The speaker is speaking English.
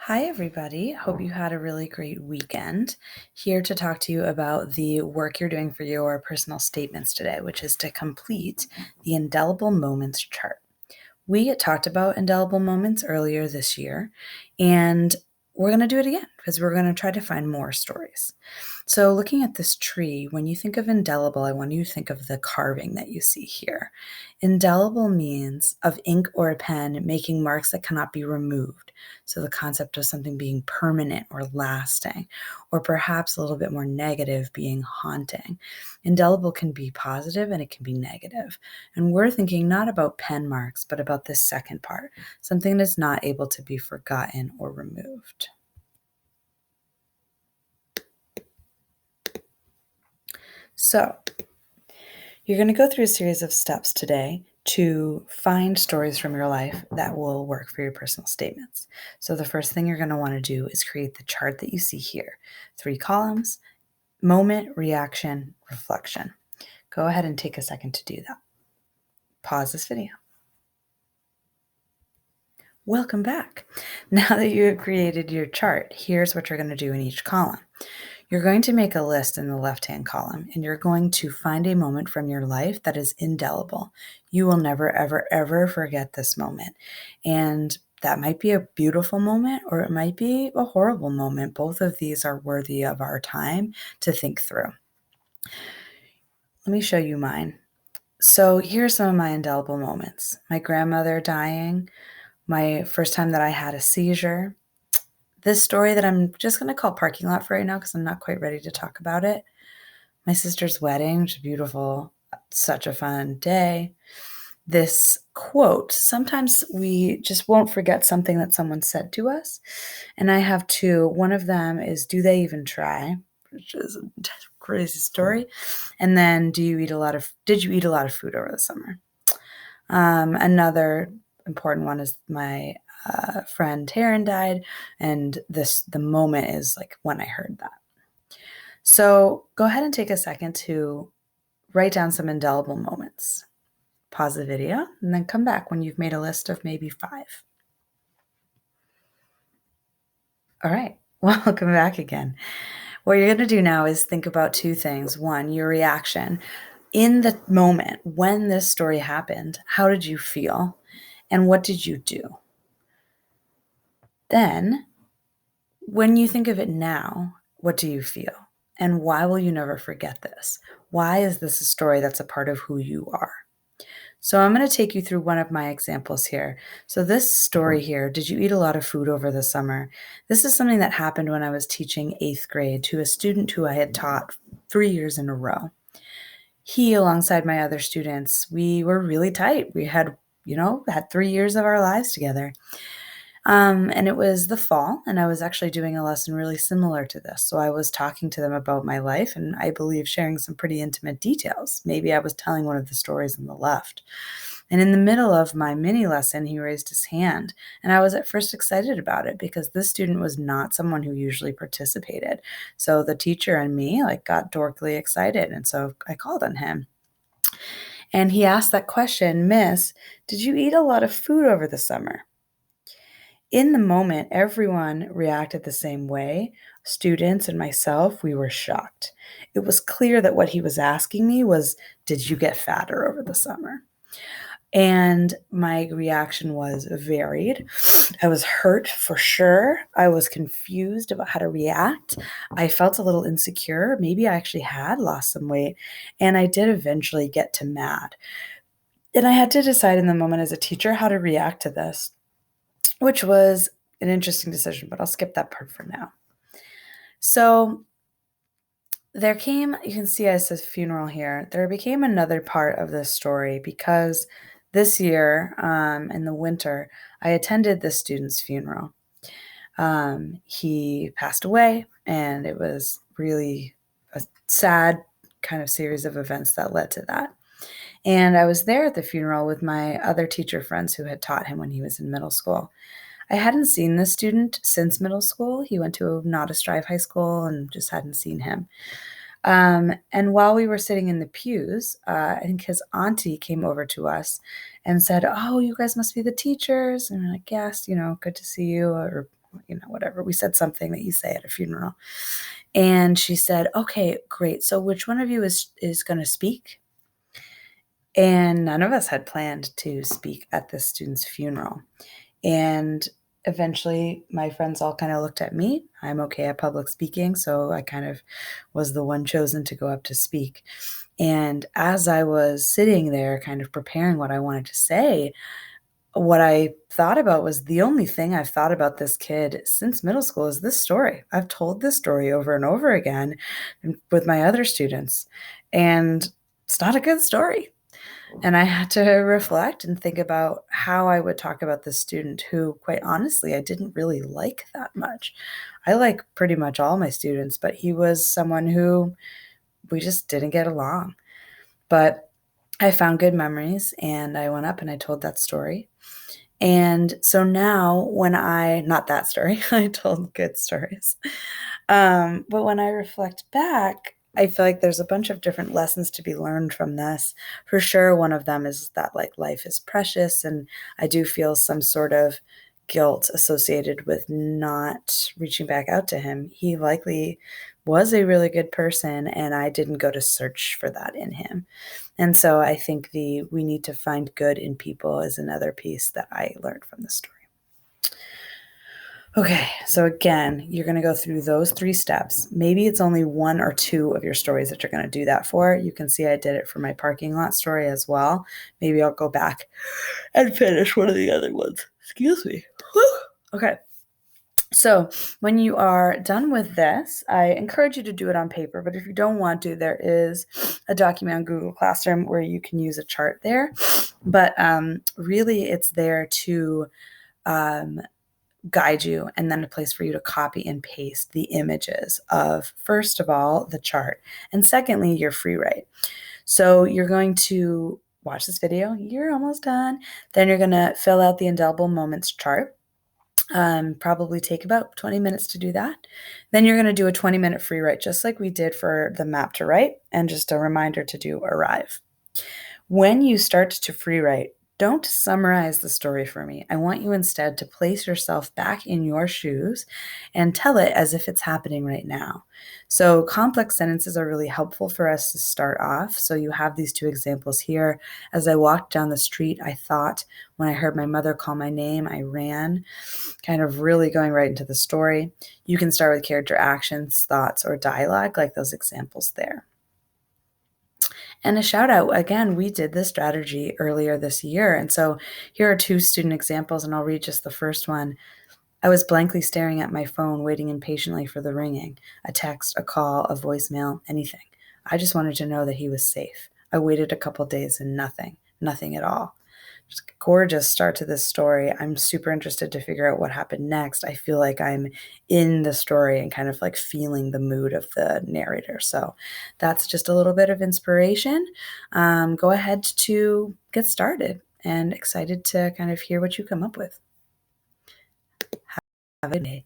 Hi, everybody. Hope you had a really great weekend. Here to talk to you about the work you're doing for your personal statements today, which is to complete the Indelible Moments chart. We talked about indelible moments earlier this year, and we're going to do it again because we're going to try to find more stories. So, looking at this tree, when you think of indelible, I want you to think of the carving that you see here. Indelible means of ink or a pen making marks that cannot be removed. So, the concept of something being permanent or lasting, or perhaps a little bit more negative, being haunting. Indelible can be positive and it can be negative. And we're thinking not about pen marks, but about this second part, something that's not able to be forgotten or removed. So, you're going to go through a series of steps today to find stories from your life that will work for your personal statements. So, the first thing you're going to want to do is create the chart that you see here 3 columns: moment, reaction, reflection. Go ahead and take a second to do that. Pause this video. Welcome back. Now that you have created your chart, here's what you're going to do in each column. You're going to make a list in the left-hand column, and you're going to find a moment from your life that is indelible. You will never, ever, ever forget this moment. And that might be a beautiful moment, or it might be a horrible moment. Both of these are worthy of our time to think through. Let me show you mine. So here's some of my indelible moments. My grandmother dying, my first time that I had a seizure, this story that I'm just going to call parking lot for right now because I'm not quite ready to talk about it. My sister's wedding, which is beautiful, such a fun day. This quote, sometimes we just won't forget something that someone said to us. And I have two. One of them is, do they even try? Which is a crazy story. And then, did you eat a lot of food over the summer? Another important one is my friend Taryn died, and the moment is like when I heard that. So go ahead and take a second to write down some indelible moments. Pause the video and then come back when you've made a list of maybe 5. All right, welcome back again. What you're going to do now is think about 2 things. One, your reaction. In the moment when this story happened, how did you feel? And what did you do? Then, when you think of it now, what do you feel? And why will you never forget this? Why is this a story that's a part of who you are? So I'm going to take you through one of my examples here. So this story here, did you eat a lot of food over the summer? This is something that happened when I was teaching 8th grade to a student who I had taught 3 years in a row. He, alongside my other students, we were really tight. We had 3 years of our lives together. And it was the fall, and I was actually doing a lesson really similar to this. So I was talking to them about my life, and I believe sharing some pretty intimate details. Maybe I was telling one of the stories on the left. And in the middle of my mini lesson, he raised his hand, and I was at first excited about it because this student was not someone who usually participated. So the teacher and me got dorkily excited, and so I called on him. And he asked that question, "Miss, did you eat a lot of food over the summer?" In the moment, everyone reacted the same way. Students and myself, we were shocked. It was clear that what he was asking me was, did you get fatter over the summer? And my reaction was varied. I was hurt for sure. I was confused about how to react. I felt a little insecure. Maybe I actually had lost some weight. And I did eventually get to mad. And I had to decide in the moment as a teacher how to react to this, which was an interesting decision, but I'll skip that part for now. So there came, you can see I says funeral here. There became another part of this story because this year, in the winter, I attended this student's funeral. He passed away, and it was really a sad kind of series of events that led to that. And I was there at the funeral with my other teacher friends who had taught him when he was in middle school. I hadn't seen this student since middle school. He went to not a Strive high school and just hadn't seen him. And while we were sitting in the pews, I think his auntie came over to us and said, "Oh, you guys must be the teachers." And we're like, "Yes, good to see you," or whatever. We said something that you say at a funeral. And she said, "Okay, great. So which one of you is going to speak?" And none of us had planned to speak at this student's funeral. And eventually, my friends all kind of looked at me. I'm okay at public speaking, so I kind of was the one chosen to go up to speak. And as I was sitting there, kind of preparing what I wanted to say, what I thought about was the only thing I've thought about this kid since middle school is this story. I've told this story over and over again with my other students, and it's not a good story. And I had to reflect and think about how I would talk about this student who, quite honestly, I didn't really like that much. I like pretty much all my students, but he was someone who we just didn't get along. But I found good memories and I went up and I told that story. And so now when not that story, I told good stories. But when I reflect back, I feel like there's a bunch of different lessons to be learned from this. For sure, one of them is that like life is precious, and I do feel some sort of guilt associated with not reaching back out to him. He likely was a really good person, and I didn't go to search for that in him. And so I think the we need to find good in people is another piece that I learned from the story. Okay, so again, you're going to go through those 3 steps. Maybe it's only 1 or 2 of your stories that you're going to do that for. You can see I did it for my parking lot story as well. Maybe I'll go back and finish one of the other ones. Excuse me. Whew. Okay. So when you are done with this, I encourage you to do it on paper, but if you don't want to, there is a document on Google Classroom where you can use a chart there. But really, it's there to guide you, and then a place for you to copy and paste the images of, first of all, the chart, and secondly, your free write. So you're going to watch this video. You're almost done. Then you're going to fill out the Indelible Moments chart. Probably take about 20 minutes to do that. Then you're going to do a 20-minute free write, just like we did for the map to write, and just a reminder to do arrive. When you start to free write, don't summarize the story for me. I want you instead to place yourself back in your shoes and tell it as if it's happening right now. So complex sentences are really helpful for us to start off. So you have these 2 examples here. As I walked down the street, I thought, when I heard my mother call my name, I ran, kind of really going right into the story. You can start with character actions, thoughts, or dialogue like those examples there. And a shout out, again, we did this strategy earlier this year. And so here are 2 student examples, and I'll read just the first one. I was blankly staring at my phone, waiting impatiently for the ringing, a text, a call, a voicemail, anything. I just wanted to know that he was safe. I waited a couple days and nothing at all. Just a gorgeous start to this story. I'm super interested to figure out what happened next. I feel like I'm in the story and kind of like feeling the mood of the narrator. So that's just a little bit of inspiration. Go ahead to get started, and excited to kind of hear what you come up with. Have a good day.